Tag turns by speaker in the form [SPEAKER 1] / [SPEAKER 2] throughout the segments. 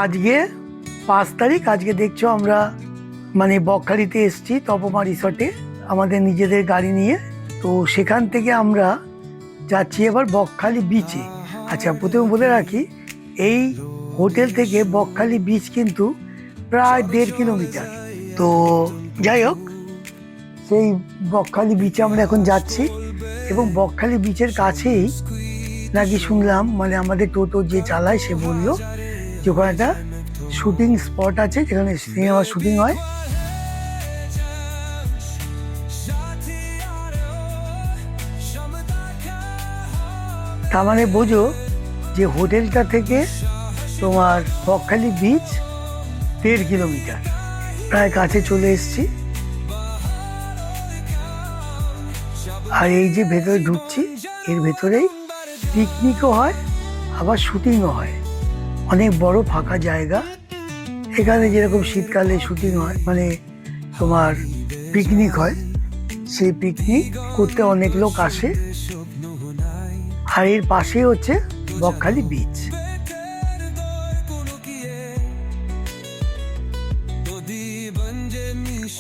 [SPEAKER 1] আজকে 5 তারিখ। আজকে দেখছো আমরা মানে বকখালিতে এসেছি তপমা রিসর্টে আমাদের নিজেদের গাড়ি নিয়ে। তো সেখান থেকে আমরা যাচ্ছি এবার বকখালি বিচে। আচ্ছা, প্রথমে বলে রাখি এই হোটেল থেকে বকখালি বিচ কিন্তু প্রায় 1.5 কিলোমিটার। তো যাই হোক, সেই বকখালি বিচে আমরা এখন যাচ্ছি এবং বকখালি বিচের কাছেই নাকি শুনলাম, মানে আমাদের টোটো যে চালায় সে বললো যে ওখানে একটা শুটিং স্পট আছে যেখানে সিনেমা শুটিং হয়। তার মানে বোঝো যে হোটেলটা থেকে তোমার বকখালি বিচ 1.5 কিলোমিটার, প্রায় কাছে চলে এসেছি। আর এই যে ভেতরে ঢুকছি, এর ভেতরেই পিকনিকও হয় আবার শুটিংও হয়। অনেক বড় ফাঁকা জায়গা। এখানে যেরকম শীতকালে শুটিং হয়, মানে তোমার পিকনিক হয়, সেই পিকনিক করতে অনেক লোক আসে। আর এর পাশেই হচ্ছে বকখালি বিচ।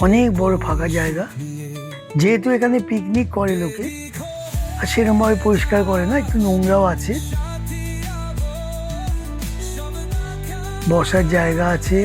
[SPEAKER 1] অনেক বড় ফাঁকা জায়গা। যেহেতু এখানে পিকনিক করে লোকে, আর সেরকমভাবে পরিষ্কার করে না, একটু নোংরাও আছে। বসার জায়গা আছে।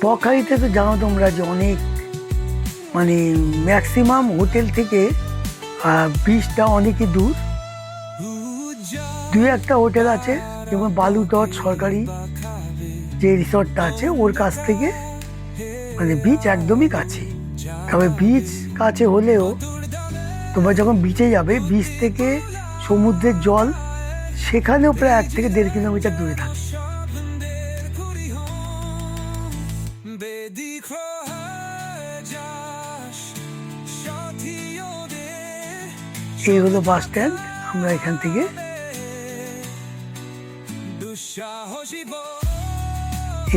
[SPEAKER 1] বকখালিতে তো জানো তোমরা যে অনেক, মানে ম্যাক্সিমাম হোটেল থেকে বিচটা অনেকই দূর। 2-1টা হোটেল আছে, যেমন বালুতট সরকারি যে রিসর্টটা আছে ওর কাছ থেকে মানে বিচ একদমই কাছে। তবে বিচ কাছে হলেও তোমরা যখন বিচে যাবে, বিচ থেকে সমুদ্রের জল সেখানেও প্রায় 1 থেকে 1.5 কিলোমিটার দূরে থাকে। এই হলো বাস স্ট্যান্ড। আমরা এখান থেকে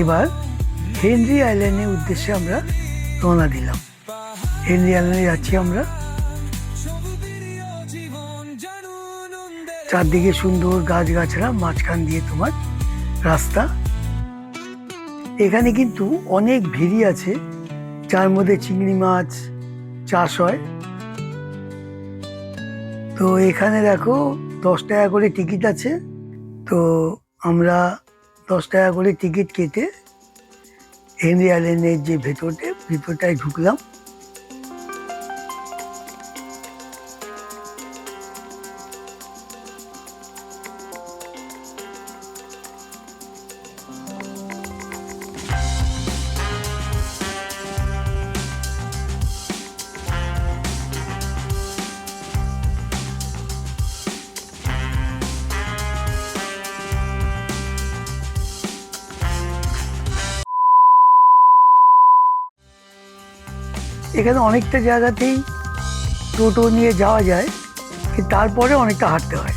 [SPEAKER 1] এবার হেনরি আইল্যান্ডের উদ্দেশ্যে আমরা রওনা দিলাম। হেনরি আইল্যান্ডে যাচ্ছি আমরা। চারদিকে সুন্দর গাছগাছড়া, মাঝখান দিয়ে তোমার রাস্তা। এখানে কিন্তু অনেক ভেরি আছে যার মধ্যে চিংড়ি মাছ চাষ হয়। তো এখানে দেখো 10 টাকা করে টিকিট আছে। তো আমরা 10 টাকা করে টিকিট কেটে হেনরি আইল্যান্ডের যে ভেতরটায় ঢুকলাম। এখানে অনেকটা জায়গাতেই টোটো নিয়ে যাওয়া যায়, কিন্তু তারপরে অনেকটা হাঁটতে হয়।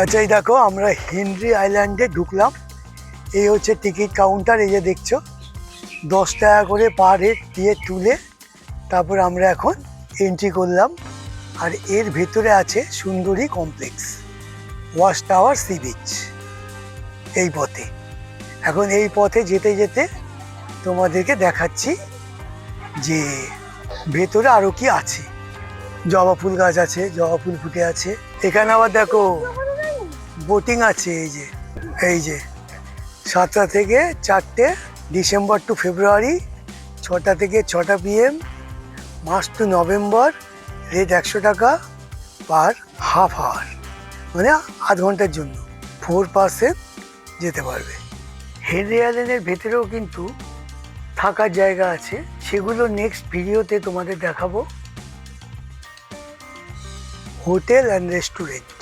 [SPEAKER 1] আচ্ছা, এই দেখো আমরা হেনরি আইল্যান্ডে ঢুকলাম। এই হচ্ছে টিকিট কাউন্টার। এই যে দেখছো 10 টাকা করে পার হেড দিয়ে তুলে তারপর আমরা এখন এন্ট্রি করলাম। আর এর ভেতরে আছে সুন্দরী complex, watch tower, sea beach. এই পথে এখন এই পথে যেতে যেতে তোমাদেরকে দেখাচ্ছি যে ভেতরে আরো কি আছে। জবা ফুল গাছ আছে, জবা ফুল ফুটে আছে। এখানে আবার দেখো বোটিং আছে। এই যে 7টা থেকে 4টে, ডিসেম্বর টু ফেব্রুয়ারি, 6টা থেকে 6টা PM, March to November. Rate 100 টাকা পার হাফ আওয়ার, মানে আধ ঘন্টার জন্য 4 পারসন যেতে পারবে। হেনরি আইল্যান্ডের ভেতরেও কিন্তু থাকার জায়গা আছে, সেগুলো নেক্সট ভিডিওতে তোমাদের দেখাবো। Hotel and restaurant,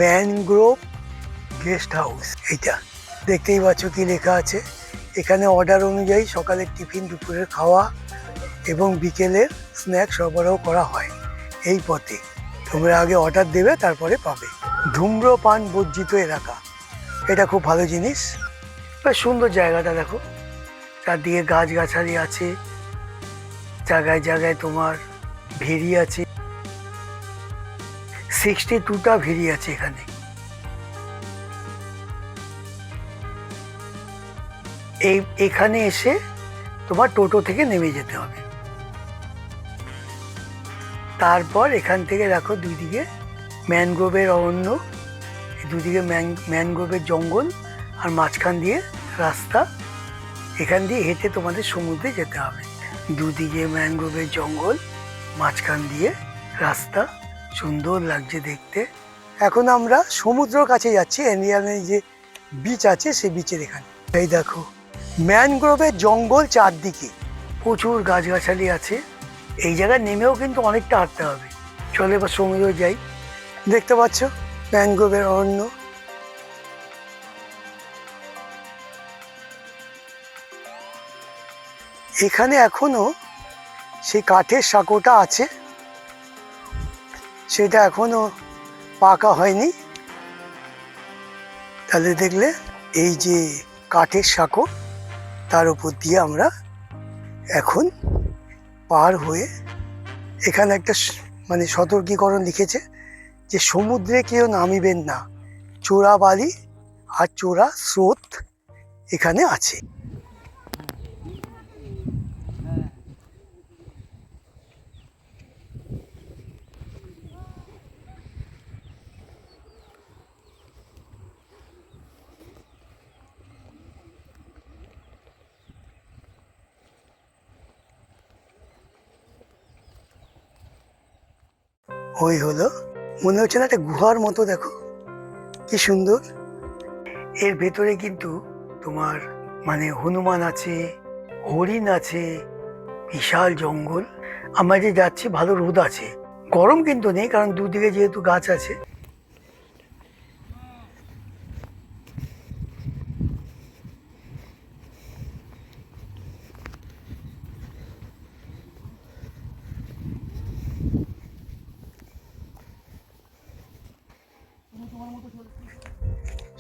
[SPEAKER 1] mangrove guest house. এইটা দেখতেই পাচ্ছ কি লেখা আছে, এখানে অর্ডার অনুযায়ী সকালের টিফিন, দুপুরের খাওয়া এবং বিকেলের স্ন্যাক্স সরবরাহ করা হয় এই পথে। তোমরা আগে অর্ডার দেবে, তারপরে পাবে। ধূম্রপান বর্জিত এলাকা, এটা খুব ভালো জিনিস। বেশ সুন্দর জায়গাটা দেখো, চারদিকে গাছগাছালি আছে, জায়গায় জায়গায় তোমার ভেরি আছে। 62টা ভেরি আছে এখানে। এখানে এসে তোমার টোটো থেকে নেমে যেতে হবে। তারপর এখান থেকে দেখো দুইদিকে ম্যানগ্রোভের অরণ্য, দুদিকে ম্যানগ্রোভের জঙ্গল, আর মাঝখান দিয়ে রাস্তা। এখান দিয়ে হেঁটে তোমাদের সমুদ্রে যেতে হবে। দুদিকে ম্যানগ্রোভের জঙ্গল, মাঝখান দিয়ে রাস্তা, সুন্দর লাগছে দেখতে। এখন আমরা সমুদ্রের কাছে যাচ্ছি। এনরিয়ালের যে বিচ আছে সেই বিচের এখানে। এই দেখো ম্যানগ্রোভের জঙ্গল, চারদিকে প্রচুর গাছগাছালি আছে। এই জায়গায় নেমেও কিন্তু অনেকটা হাঁটতে হবে। চলো এবার সমুদ্রে যাই। দেখতে পাচ্ছ ম্যানগ্রোভের অরণ্য। এখানে এখনো সেই কাঠের সাঁকোটা আছে, সেটা এখনো পাকা হয়নি। তাহলে দেখলে এই যে কাঠের সাঁকো, তার উপর দিয়ে আমরা এখন পার হয়ে, এখানে একটা মানে সতর্কীকরণ লিখেছে যে সমুদ্রে কেউ নামিবেন না, চোরা বালি আর চোরা স্রোত এখানে আছে। ওই হলো, মনে হচ্ছে না একটা গুহার মতো, দেখো কি সুন্দর। এর ভেতরে কিন্তু তোমার মানে হনুমান আছে, হরিণ আছে, বিশাল জঙ্গল। আমরা যে যাচ্ছি ভালো রোদ আছে, গরম কিন্তু নেই, কারণ দুদিকে যেহেতু গাছ আছে।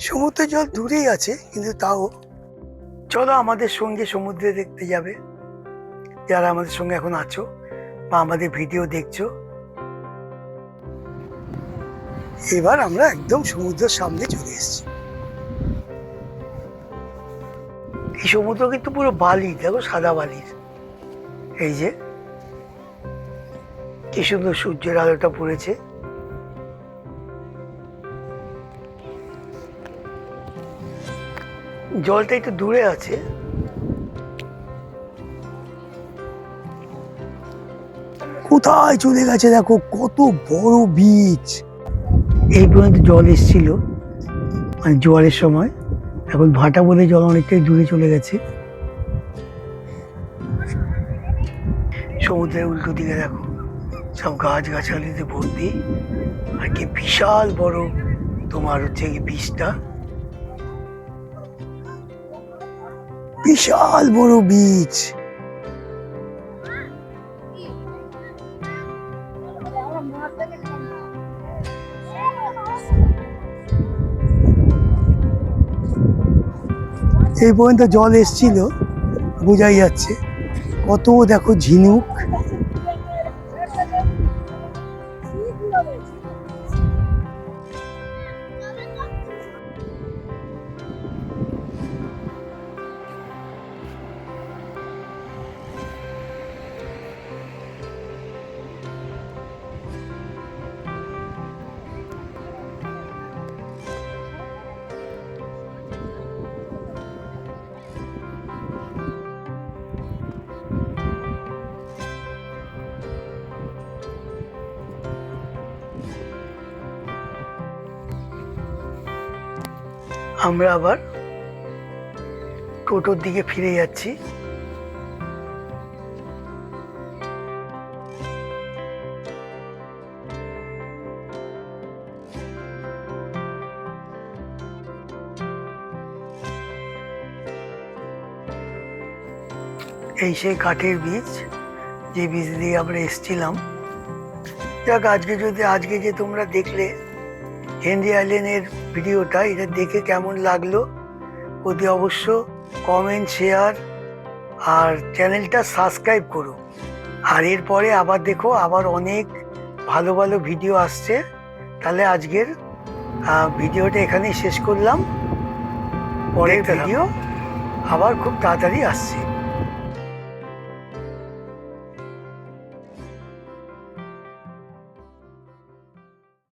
[SPEAKER 1] সমুদ্রের জল দূরেই আছে, কিন্তু তাও চলো আমাদের সঙ্গে সমুদ্রে দেখতে যাবে যারা আমাদের সঙ্গে এখন আছো বা আমাদের ভিডিও দেখছো। এবার আমরা একদম সমুদ্রের সামনে চলে এসেছি। এই সমুদ্র কিন্তু পুরো বালি, দেখো সাদা বালির। এই যে কি সুন্দর সূর্যের আলোটা পড়েছে। জলটা একটু দূরে আছে। কোথায় চলে গেছে দেখো, কত বড় বিচ। এই পর্যন্ত জল এসেছিল মানে জোয়ারের সময়, এখন ভাটা বলে জল অনেকটাই দূরে চলে গেছে। সমুদ্রের উল্টো দিকে দেখো সব গাছ গাছালিতে ভর্তি, আর কি বিশাল বড় তোমার হচ্ছে কি বিচটা, বিশাল বড় বিচ। এই পর্যন্ত জল এসছিল, বোঝাই যাচ্ছে। কত দেখো ঝিনুক। আমরা আবার টোটোর দিকে ফিরে যাচ্ছি। এই সেই কাঠের বীজ, যে বীজ দিয়ে আমরা এসছিলাম। যাক, আজকে যে তোমরা দেখলে হেনরি আইল্যান্ডের ভিডিওটা, এটা দেখে কেমন লাগলো অতি অবশ্য কমেন্ট, শেয়ার আর চ্যানেলটা সাবস্ক্রাইব করো। আর এরপরে আবার দেখো, আবার অনেক ভালো ভালো ভিডিও আসছে। তাহলে আজকের ভিডিওটা এখানেই শেষ করলাম। পরের ভিডিও আবার খুব তাড়াতাড়ি আসছে।